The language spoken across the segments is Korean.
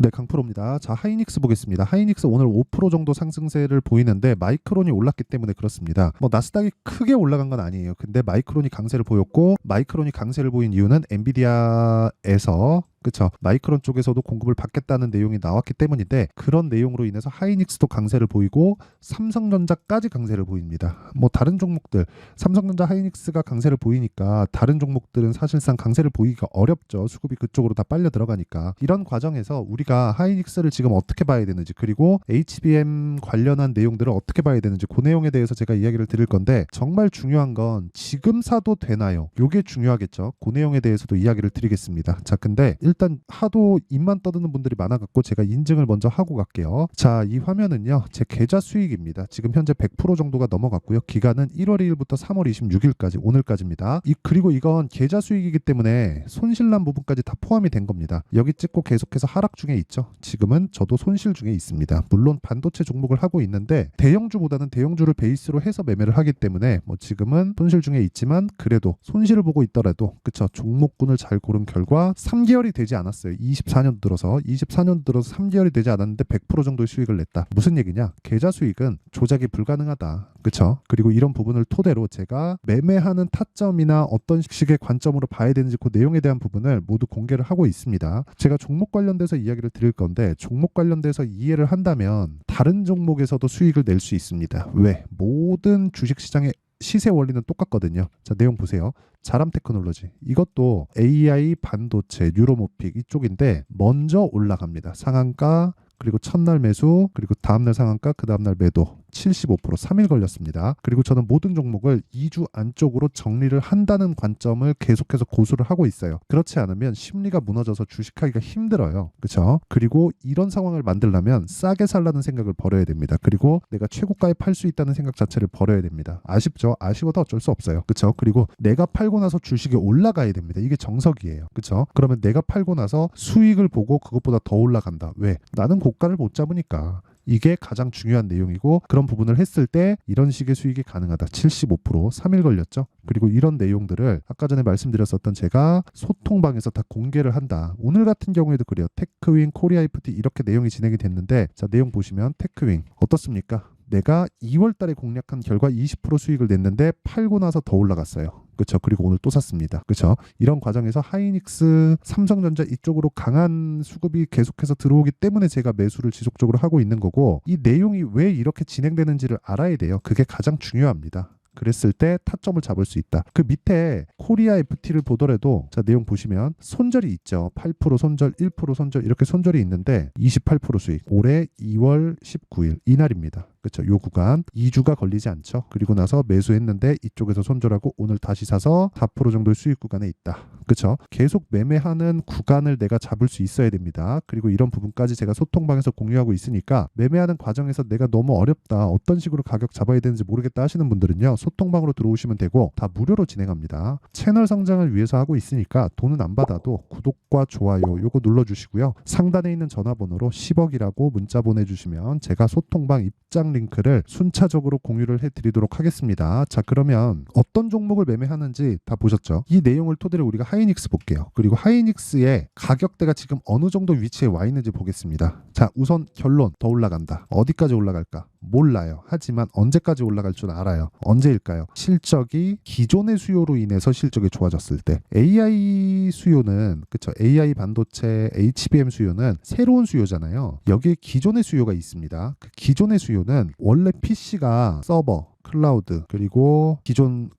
네, 강프로입니다. 자, 하이닉스 보겠습니다. 하이닉스 오늘 5% 정도 상승세를 보이는데 마이크론이 올랐기 때문에 그렇습니다. 뭐 나스닥이 크게 올라간 건 아니에요. 근데 마이크론이 강세를 보였고, 마이크론이 강세를 보인 이유는 엔비디아에서 그쵸, 마이크론 쪽에서도 공급을 받겠다는 내용이 나왔기 때문인데, 그런 내용으로 인해서 하이닉스도 강세를 보이고 삼성전자까지 강세를 보입니다. 뭐 다른 종목들, 삼성전자, 하이닉스가 강세를 보이니까 다른 종목들은 사실상 강세를 보이기가 어렵죠. 수급이 그쪽으로 다 빨려 들어가니까. 이런 과정에서 우리가 하이닉스를 지금 어떻게 봐야 되는지, 그리고 HBM 관련한 내용들을 어떻게 봐야 되는지, 그 내용에 대해서 제가 이야기를 드릴 건데, 정말 중요한 건 지금 사도 되나요? 요게 중요하겠죠. 그 내용에 대해서도 이야기를 드리겠습니다. 자, 근데 일단 하도 입만 떠드는 분들이 많아갖고 제가 인증을 먼저 하고 갈게요. 자, 이 화면은요, 제 계좌 수익입니다. 지금 현재 100% 정도가 넘어갔고요. 기간은 1월 2일부터 3월 26일까지, 오늘까지입니다. 그리고 이건 계좌 수익이기 때문에 손실난 부분까지 다 포함이 된 겁니다. 여기 찍고 계속해서 하락 중에 있죠. 지금은 저도 손실 중에 있습니다. 물론 반도체 종목을 하고 있는데 대형주보다는 대형주를 베이스로 해서 매매를 하기 때문에 뭐 지금은 손실 중에 있지만, 그래도 손실을 보고 있더라도 그쵸, 종목군을 잘 고른 결과 3개월이 되지 않았어요. 24년 들어서 3개월이 되지 않았는데 100% 정도의 수익을 냈다. 무슨 얘기냐? 계좌 수익은 조작이 불가능하다. 그쵸? 그리고 이런 부분을 토대로 제가 매매하는 타점이나 어떤 식의 관점으로 봐야 되는지 그 내용에 대한 부분을 모두 공개를 하고 있습니다. 제가 종목 관련돼서 이야기를 드릴 건데, 종목 관련돼서 이해를 한다면 다른 종목에서도 수익을 낼 수 있습니다. 왜? 모든 주식시장의 시세 원리는 똑같거든요. 자, 내용 보세요. 자람 테크놀로지, 이것도 AI 반도체 뉴로모픽 이쪽인데 먼저 올라갑니다. 상한가, 그리고 첫날 매수, 그리고 다음날 상한가, 그 다음날 매도. 75% 3일 걸렸습니다. 그리고 저는 모든 종목을 2주 안쪽으로 정리를 한다는 관점을 계속해서 고수를 하고 있어요. 그렇지 않으면 심리가 무너져서 주식하기가 힘들어요. 그렇죠? 그리고 이런 상황을 만들려면 싸게 살라는 생각을 버려야 됩니다. 그리고 내가 최고가에 팔 수 있다는 생각 자체를 버려야 됩니다. 아쉽죠? 아쉬워도 어쩔 수 없어요. 그렇죠? 그리고 내가 팔고 나서 주식이 올라가야 됩니다. 이게 정석이에요. 그렇죠? 그러면 내가 팔고 나서 수익을 보고 그것보다 더 올라간다. 왜? 나는 고가를 못 잡으니까. 이게 가장 중요한 내용이고, 그런 부분을 했을 때 이런 식의 수익이 가능하다. 75% 3일 걸렸죠. 그리고 이런 내용들을 아까 전에 말씀드렸었던 제가 소통방에서 다 공개를 한다. 오늘 같은 경우에도 그래요. 테크윙, 코리아 FT 이렇게 내용이 진행이 됐는데, 자, 내용 보시면 테크윙 어떻습니까? 내가 2월 달에 공략한 결과 20% 수익을 냈는데 팔고 나서 더 올라갔어요. 그렇죠. 그리고 오늘 또 샀습니다. 그렇죠. 이런 과정에서 하이닉스, 삼성전자 이쪽으로 강한 수급이 계속해서 들어오기 때문에 제가 매수를 지속적으로 하고 있는 거고, 이 내용이 왜 이렇게 진행되는지를 알아야 돼요. 그게 가장 중요합니다. 그랬을 때 타점을 잡을 수 있다. 그 밑에 코리아 FT를 보더라도, 자, 내용 보시면 손절이 있죠. 8% 손절, 1% 손절, 이렇게 손절이 있는데 28% 수익. 올해 2월 19일 이날입니다. 그렇죠. 요 구간 2주가 걸리지 않죠. 그리고 나서 매수했는데 이쪽에서 손절하고 오늘 다시 사서 4% 정도의 수익 구간에 있다. 그렇죠. 계속 매매하는 구간을 내가 잡을 수 있어야 됩니다. 그리고 이런 부분까지 제가 소통방에서 공유하고 있으니까, 매매하는 과정에서 내가 너무 어렵다, 어떤 식으로 가격 잡아야 되는지 모르겠다 하시는 분들은요, 소통방으로 들어오시면 되고 다 무료로 진행합니다. 채널 성장을 위해서 하고 있으니까 돈은 안 받아도 구독과 좋아요 요거 눌러주시고요. 상단에 있는 전화번호로 10억이라고 문자 보내주시면 제가 소통방 입장 링크를 순차적으로 공유를 해드리도록 하겠습니다. 자, 그러면 어떤 종목을 매매하는지 다 보셨죠? 이 내용을 토대로 우리가 하이닉스 볼게요. 그리고 하이닉스의 가격대가 지금 어느 정도 위치에 와 있는지 보겠습니다. 자, 우선 결론, 더 올라간다. 어디까지 올라갈까? 몰라요. 하지만 언제까지 올라갈 줄 알아요. 언제일까요? 실적이 기존의 수요로 인해서 실적이 좋아졌을 때. AI 수요는, 그쵸, AI 반도체, HBM 수요는 새로운 수요잖아요. 여기에 기존의 수요가 있습니다. 그 기존의 수요는 원래 PC가 서버, 클라우드, 그리고 기존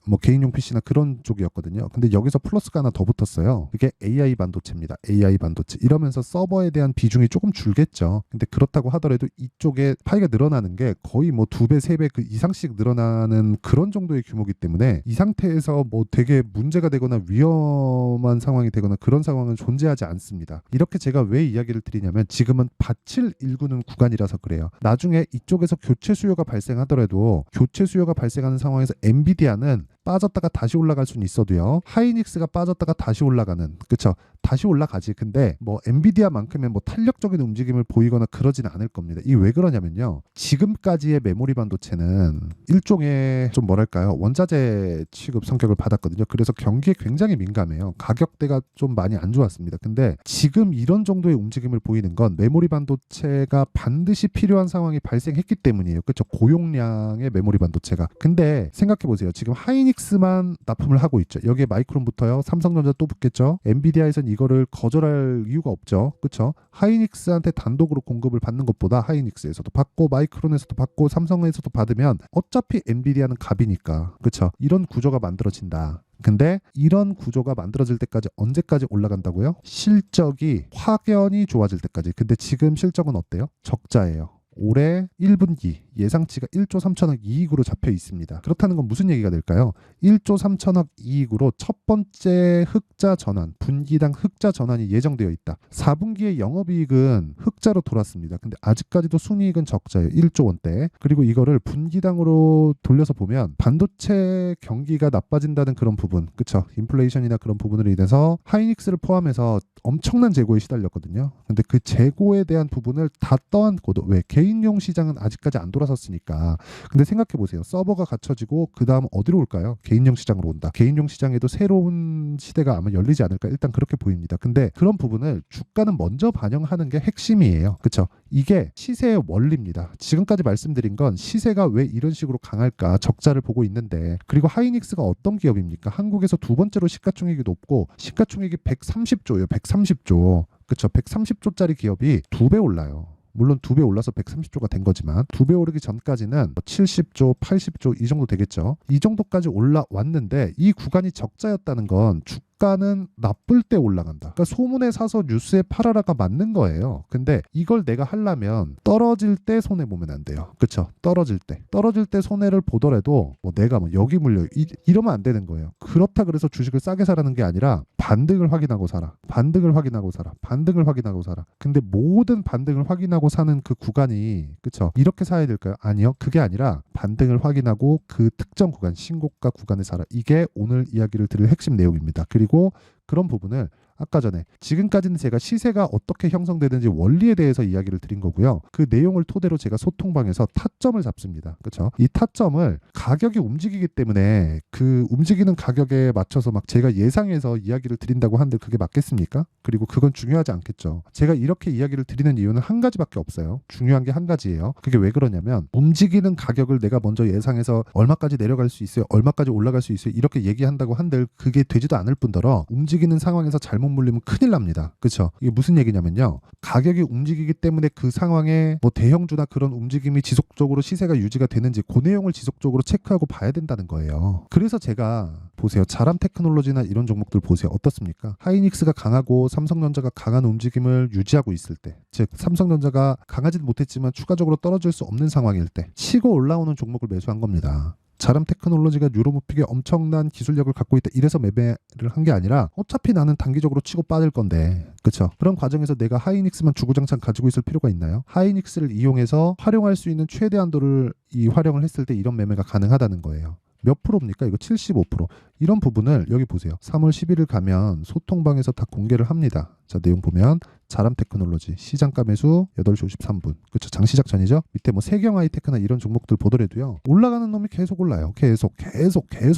뭐 개인용 PC나 그런 쪽이었거든요. 근데 여기서 플러스가 하나 더 붙었어요. 이게 AI 반도체입니다. AI 반도체. 이러면서 서버에 대한 비중이 조금 줄겠죠. 근데 그렇다고 하더라도 이쪽에 파이가 늘어나는 게 거의 뭐 2배, 3배 그 이상씩 늘어나는 그런 정도의 규모이기 때문에, 이 상태에서 뭐 되게 문제가 되거나 위험한 상황이 되거나 그런 상황은 존재하지 않습니다. 이렇게 제가 왜 이야기를 드리냐면, 지금은 밭을 일구는 구간이라서 그래요. 나중에 이쪽에서 교체 수요가 발생하더라도, 교체 수요가 발생하는 상황에서 엔비디아는 빠졌다가 다시 올라갈 수는 있어도요. 하이닉스가 빠졌다가 다시 올라가는, 그쵸? 다시 올라가지. 근데 뭐 엔비디아만큼의 뭐 탄력적인 움직임을 보이거나 그러지는 않을 겁니다. 이게 왜 그러냐면요. 지금까지의 메모리 반도체는 일종의 좀 뭐랄까요? 원자재 취급 성격을 받았거든요. 그래서 경기에 굉장히 민감해요. 가격대가 좀 많이 안 좋았습니다. 근데 지금 이런 정도의 움직임을 보이는 건 메모리 반도체가 반드시 필요한 상황이 발생했기 때문이에요. 그렇죠? 고용량의 메모리 반도체가. 근데 생각해 보세요. 지금 하이닉스만 납품을 하고 있죠. 여기에 마이크론부터요. 삼성전자 또 붙겠죠. 엔비디아에선 이거를 거절할 이유가 없죠. 그렇죠? 하이닉스한테 단독으로 공급을 받는 것보다 하이닉스에서도 받고 마이크론에서도 받고 삼성에서도 받으면 어차피 엔비디아는 갑이니까. 그렇죠? 이런 구조가 만들어진다. 근데 이런 구조가 만들어질 때까지 언제까지 올라간다고요? 실적이 확연히 좋아질 때까지. 근데 지금 실적은 어때요? 적자예요. 올해 1분기 예상치가 1조 3천억 이익으로 잡혀 있습니다. 그렇다는 건 무슨 얘기가 될까요? 1조 3천억 이익으로 첫 번째 흑자 전환, 분기당 흑자 전환이 예정되어 있다. 4분기의 영업이익은 흑자로 돌았습니다. 근데 아직까지도 순이익은 적자예요. 1조 원대. 그리고 이거를 분기당으로 돌려서 보면 반도체 경기가 나빠진다는 그런 부분, 그쵸? 인플레이션이나 그런 부분으로 인해서 하이닉스를 포함해서 엄청난 재고에 시달렸거든요. 근데 그 재고에 대한 부분을 다 떠안고도, 왜? 개인용 시장은 아직까지 안 돌아섰으니까. 근데 생각해 보세요. 서버가 갖춰지고 그 다음 어디로 올까요? 개인용 시장으로 온다. 개인용 시장에도 새로운 시대가 아마 열리지 않을까, 일단 그렇게 보입니다. 근데 그런 부분을 주가는 먼저 반영하는 게 핵심이에요. 그렇죠? 이게 시세의 원리입니다. 지금까지 말씀드린 건 시세가 왜 이런 식으로 강할까 적자를 보고 있는데, 그리고 하이닉스가 어떤 기업입니까? 한국에서 두 번째로 시가총액이 높고 시가총액이 130조예요. 130조. 그렇죠? 130조짜리 기업이 2배 올라요. 물론 2배 올라서 130조가 된 거지만 2배 오르기 전까지는 70조, 80조 이 정도 되겠죠. 이 정도까지 올라왔는데 이 구간이 적자였다는 건 주가는 나쁠 때 올라간다. 그러니까 소문에 사서 뉴스에 팔아라가 맞는 거예요. 근데 이걸 내가 하려면 떨어질 때 손해 보면 안 돼요. 그렇죠? 떨어질 때 손해를 보더라도 뭐 내가 뭐 여기 물려 이러면 안 되는 거예요. 그렇다 그래서 주식을 싸게 사라는 게 아니라 반등을 확인하고 사라. 반등을 확인하고 사라. 반등을 확인하고 사라. 근데 모든 반등을 확인하고 사는 그 구간이, 그렇죠? 이렇게 사야 될까요? 아니요. 그게 아니라 반등을 확인하고 그 특정 구간, 신고가 구간에 사라. 이게 오늘 이야기를 드릴 핵심 내용입니다. 그리고 그런 부분을 아까 전에, 지금까지는 제가 시세가 어떻게 형성되는지 원리에 대해서 이야기를 드린 거고요. 그 내용을 토대로 제가 소통방에서 타점을 잡습니다. 그렇죠? 이 타점을 가격이 움직이기 때문에 그 움직이는 가격에 맞춰서 막 제가 예상해서 이야기를 드린다고 하는데 그게 맞겠습니까? 그리고 그건 중요하지 않겠죠. 제가 이렇게 이야기를 드리는 이유는 한 가지밖에 없어요. 중요한 게 한 가지예요. 그게 왜 그러냐면 움직이는 가격을 내가 먼저 예상해서 얼마까지 내려갈 수 있어요, 얼마까지 올라갈 수 있어요, 이렇게 얘기한다고 한들 그게 되지도 않을 뿐더러 움직이는 상황에서 잘못 물리면 큰일 납니다. 그렇죠? 이게 무슨 얘기냐면요. 가격이 움직이기 때문에 그 상황에 뭐 대형주나 그런 움직임이 지속적으로 시세가 유지가 되는지 그 내용을 지속적으로 체크하고 봐야 된다는 거예요. 그래서 제가 보세요. 자람 테크놀로지나 이런 종목들 보세요. 어떻습니까? 하이닉스가 강하고 삼성전자가 강한 움직임을 유지하고 있을 때, 즉 삼성전자가 강하지는 못했지만 추가적으로 떨어질 수 없는 상황일 때 치고 올라오는 종목을 매수한 겁니다. 자람 테크놀로지가 유로모픽에 엄청난 기술력을 갖고 있다, 이래서 매매를 한 게 아니라 어차피 나는 단기적으로 치고 빠질 건데, 그렇죠? 그런 과정에서 내가 하이닉스만 주구장창 가지고 있을 필요가 있나요? 하이닉스를 이용해서 활용할 수 있는 최대 한도를 활용을 했을 때 이런 매매가 가능하다는 거예요. 몇 프로입니까? 이거 75%. 이런 부분을 여기 보세요. 3월 11일 가면 소통방에서 다 공개를 합니다. 자, 내용 보면 자람 테크놀로지 시장가 매수 8시 53분. 그렇죠? 장시작 전이죠? 밑에 뭐 세경 하이테크나 이런 종목들 보더라도요. 올라가는 놈이 계속 올라요. 계속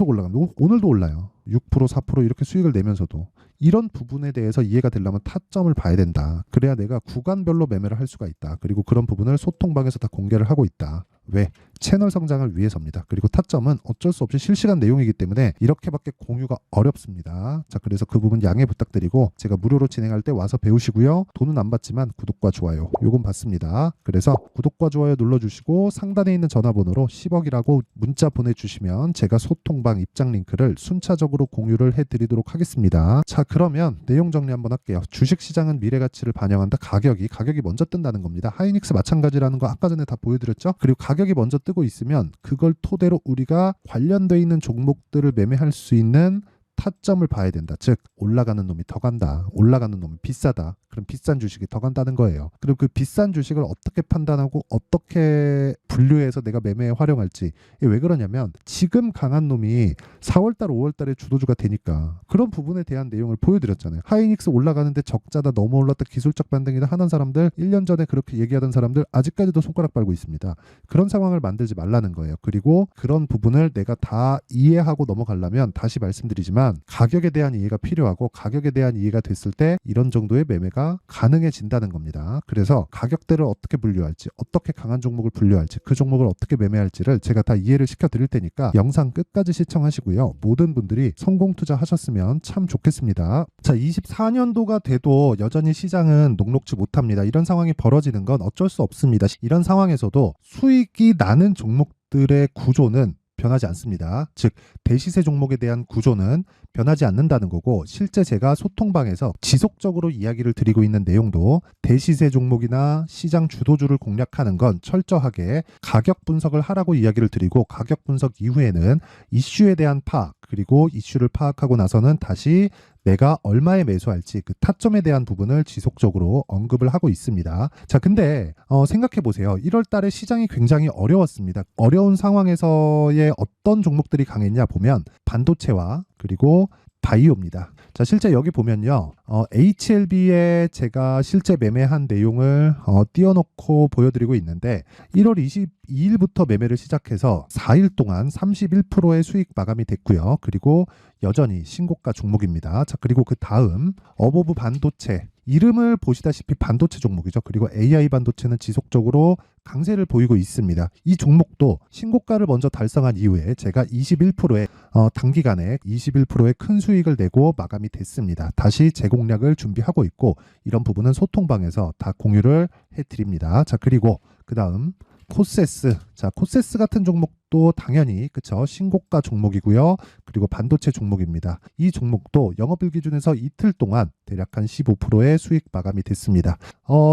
올라갑니다. 오늘도 올라요. 6%, 4% 이렇게 수익을 내면서도. 이런 부분에 대해서 이해가 되려면 타점을 봐야 된다. 그래야 내가 구간별로 매매를 할 수가 있다. 그리고 그런 부분을 소통방에서 다 공개를 하고 있다. 왜? 채널 성장을 위해서입니다. 그리고 타점은 어쩔 수 없이 실시간 내용이기 때문에 이렇게밖에 공유가 어렵습니다. 자, 그래서 그 부분 양해 부탁드리고 제가 무료로 진행할 때 와서 배우시고요. 돈은 안 받지만 구독과 좋아요 요건 받습니다. 그래서 구독과 좋아요 눌러주시고 상단에 있는 전화번호로 10억이라고 문자 보내주시면 제가 소통방 입장 링크를 순차적으로 공유를 해드리도록 하겠습니다. 자, 그러면 내용 정리 한번 할게요. 주식시장은 미래가치를 반영한다. 가격이 먼저 뜬다는 겁니다. 하이닉스 마찬가지라는 거 아까 전에 다 보여드렸죠. 그리고 가격이 먼저 뜨고 있으면 그걸 토대로 우리가 관련되어 있는 종목들을 매매할 수 있는 타점을 봐야 된다. 즉 올라가는 놈이 더 간다. 올라가는 놈이 비싸다. 그럼 비싼 주식이 더 간다는 거예요. 그리고 그 비싼 주식을 어떻게 판단하고 어떻게 분류해서 내가 매매에 활용할지. 이게 왜 그러냐면 지금 강한 놈이 4월달 5월달에 주도주가 되니까 그런 부분에 대한 내용을 보여드렸잖아요. 하이닉스 올라가는데 적자다, 너무 올랐다, 기술적 반등이다 하는 사람들, 1년 전에 그렇게 얘기하던 사람들 아직까지도 손가락 빨고 있습니다. 그런 상황을 만들지 말라는 거예요. 그리고 그런 부분을 내가 다 이해하고 넘어가려면 다시 말씀드리지만 가격에 대한 이해가 필요하고, 가격에 대한 이해가 됐을 때 이런 정도의 매매가 가능해진다는 겁니다. 그래서 가격대를 어떻게 분류할지, 어떻게 강한 종목을 분류할지, 그 종목을 어떻게 매매할지를 제가 다 이해를 시켜드릴 테니까 영상 끝까지 시청하시고요. 모든 분들이 성공 투자하셨으면 참 좋겠습니다. 자, 24년도가 돼도 여전히 시장은 녹록지 못합니다. 이런 상황이 벌어지는 건 어쩔 수 없습니다. 이런 상황에서도 수익이 나는 종목들의 구조는 변하지 않습니다. 즉 대시세 종목에 대한 구조는 변하지 않는다는 거고, 실제 제가 소통방에서 지속적으로 이야기를 드리고 있는 내용도 대시세 종목이나 시장 주도주를 공략하는 건 철저하게 가격 분석을 하라고 이야기를 드리고, 가격 분석 이후에는 이슈에 대한 파악, 그리고 이슈를 파악하고 나서는 다시 내가 얼마에 매수할지 그 타점에 대한 부분을 지속적으로 언급을 하고 있습니다. 자, 근데 생각해 보세요. 1월 달에 시장이 굉장히 어려웠습니다. 어려운 상황에서의 어떤 종목들이 강했냐 보면 반도체와 그리고 바이오입니다. 자, 실제 여기 보면요. HLB에 제가 실제 매매한 내용을 띄워놓고 보여드리고 있는데 1월 22일부터 매매를 시작해서 4일 동안 31%의 수익 마감이 됐고요. 그리고 여전히 신고가 종목입니다. 자, 그리고 그 다음 어보브 반도체, 이름을 보시다시피 반도체 종목이죠. 그리고 AI 반도체는 지속적으로 강세를 보이고 있습니다. 이 종목도 신고가를 먼저 달성한 이후에 제가 21%의 단기간에 21%의 큰 수익을 내고 마감이 됐습니다. 다시 재공략을 준비하고 있고, 이런 부분은 소통방에서 다 공유를 해드립니다. 자, 그리고 그 다음 코세스. 자, 코세스 같은 종목도 당연히 그쵸, 신고가 종목이고요. 그리고 반도체 종목입니다. 이 종목도 영업일 기준에서 이틀 동안 대략 한 15%의 수익 마감이 됐습니다.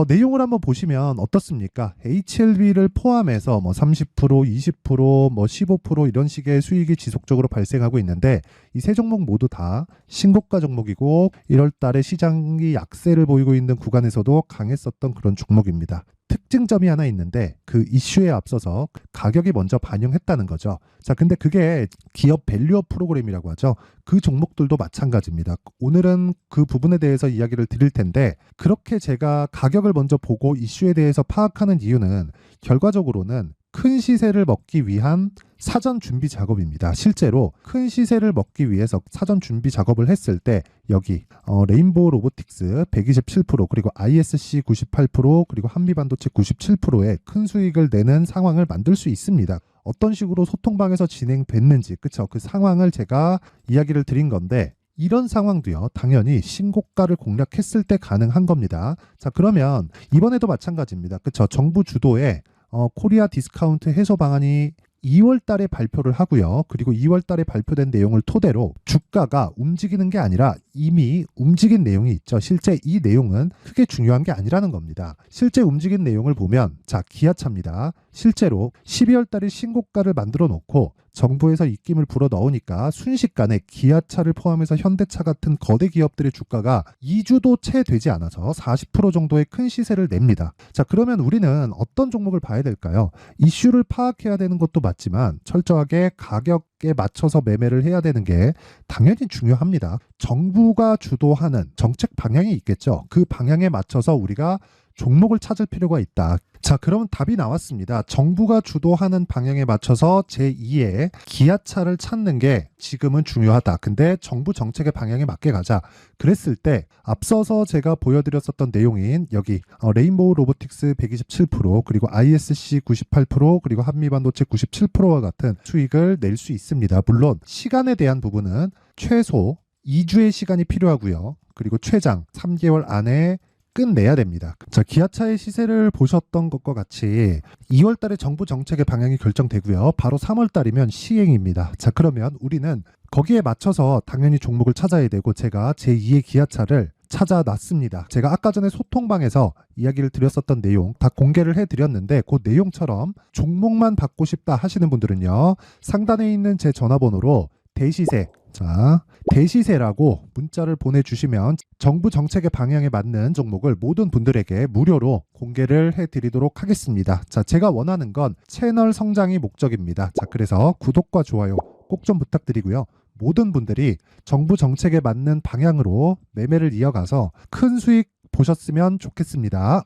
내용을 한번 보시면 어떻습니까? HLB를 포함해서 30%, 20%, 15% 이런 식의 수익이 지속적으로 발생하고 있는데, 이 세 종목 모두 다 신고가 종목이고 1월 달에 시장이 약세를 보이고 있는 구간에서도 강했었던 그런 종목입니다. 특징점이 하나 있는데 그 이슈에 앞서서 가격이 먼저 반영했다는 거죠. 자, 근데 그게 기업 밸류업 프로그램이라고 하죠. 그 종목들도 마찬가지입니다. 오늘은 그 부분에 대해서 이야기를 드릴 텐데, 그렇게 제가 가격을 먼저 보고 이슈에 대해서 파악하는 이유는 결과적으로는 큰 시세를 먹기 위한 사전 준비 작업입니다. 실제로 큰 시세를 먹기 위해서 사전 준비 작업을 했을 때 여기 레인보우 로보틱스 127%, 그리고 ISC 98%, 그리고 한미반도체 97%의 큰 수익을 내는 상황을 만들 수 있습니다. 어떤 식으로 소통방에서 진행됐는지, 그쵸? 그 상황을 제가 이야기를 드린 건데, 이런 상황도요, 당연히 신고가를 공략했을 때 가능한 겁니다. 자, 그러면 이번에도 마찬가지입니다. 그쵸? 정부 주도의 코리아 디스카운트 해소 방안이 2월 달에 발표를 하고요. 그리고 2월 달에 발표된 내용을 토대로 주가가 움직이는 게 아니라 이미 움직인 내용이 있죠. 실제 이 내용은 크게 중요한 게 아니라는 겁니다. 실제 움직인 내용을 보면, 자, 기아차입니다. 실제로 12월 달에 신고가를 만들어 놓고 정부에서 입김을 불어 넣으니까 순식간에 기아차를 포함해서 현대차 같은 거대 기업들의 주가가 2주도 채 되지 않아서 40% 정도의 큰 시세를 냅니다. 자, 그러면 우리는 어떤 종목을 봐야 될까요? 이슈를 파악해야 되는 것도 맞지만 철저하게 가격에 맞춰서 매매를 해야 되는 게 당연히 중요합니다. 정부가 주도하는 정책 방향이 있겠죠. 그 방향에 맞춰서 우리가 종목을 찾을 필요가 있다. 자, 그러면 답이 나왔습니다. 정부가 주도하는 방향에 맞춰서 제2의 기아차를 찾는 게 지금은 중요하다. 근데 정부 정책의 방향에 맞게 가자. 그랬을 때 앞서서 제가 보여드렸었던 내용인 여기 레인보우 로보틱스 127%, 그리고 ISC 98%, 그리고 한미반도체 97%와 같은 수익을 낼 수 있습니다. 물론 시간에 대한 부분은 최소 2주의 시간이 필요하고요. 그리고 최장 3개월 안에 끝내야 됩니다. 자, 기아차의 시세를 보셨던 것과 같이 2월 달에 정부 정책의 방향이 결정되고요. 바로 3월 달이면 시행입니다. 자, 그러면 우리는 거기에 맞춰서 당연히 종목을 찾아야 되고, 제가 제2의 기아차를 찾아놨습니다. 제가 아까 전에 소통방에서 이야기를 드렸었던 내용 다 공개를 해드렸는데, 그 내용처럼 종목만 받고 싶다 하시는 분들은요, 상단에 있는 제 전화번호로 대시세 자, 대시세라고 문자를 보내주시면 정부 정책의 방향에 맞는 종목을 모든 분들에게 무료로 공개를 해드리도록 하겠습니다. 자, 제가 원하는 건 채널 성장이 목적입니다. 자, 그래서 구독과 좋아요 꼭 좀 부탁드리고요. 모든 분들이 정부 정책에 맞는 방향으로 매매를 이어가서 큰 수익 보셨으면 좋겠습니다.